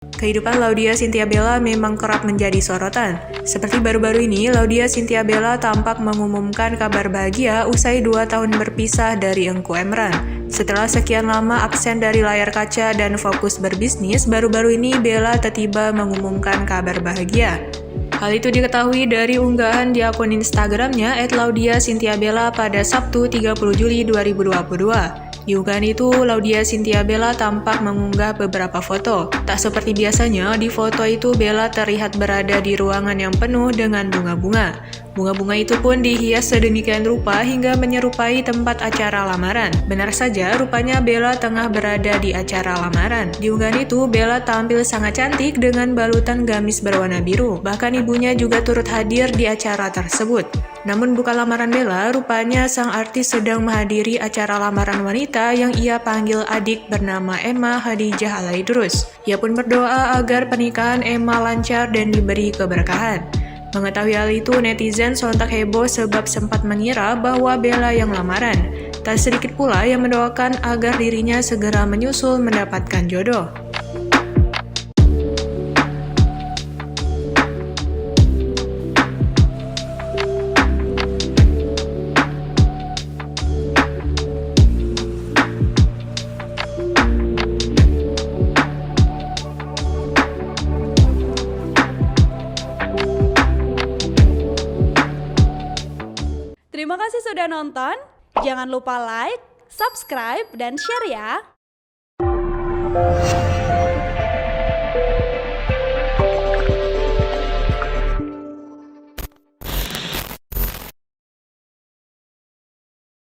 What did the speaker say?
Kehidupan Laudya Chintya Bella memang kerap menjadi sorotan. Seperti baru-baru ini, Laudya Chintya Bella tampak mengumumkan kabar bahagia usai 2 tahun berpisah dari Engku Emran. Setelah sekian lama absen dari layar kaca dan fokus berbisnis, baru-baru ini Bella tiba mengumumkan kabar bahagia. Hal itu diketahui dari unggahan di akun Instagramnya @LaudyaChintyaBella pada Sabtu 30 Juli 2022. Di unggahan itu, Laudya Chintya Bella tampak mengunggah beberapa foto. Tak seperti biasanya, di foto itu Bella terlihat berada di ruangan yang penuh dengan bunga-bunga. Bunga-bunga itu pun dihias sedemikian rupa hingga menyerupai tempat acara lamaran. Benar saja, rupanya Bella tengah berada di acara lamaran. Di unggahan itu, Bella tampil sangat cantik dengan balutan gamis berwarna biru. Bahkan ibunya juga turut hadir di acara tersebut. Namun bukan lamaran Bella, rupanya sang artis sedang menghadiri acara lamaran wanita yang ia panggil adik bernama Emma Khadijah Alaidrus. Ia pun berdoa agar pernikahan Emma lancar dan diberi keberkahan. Mengetahui hal itu, netizen sontak heboh sebab sempat mengira bahwa Bella yang lamaran. Tak sedikit pula yang mendoakan agar dirinya segera menyusul mendapatkan jodoh. Terima kasih sudah nonton. Jangan lupa like, subscribe, dan share ya.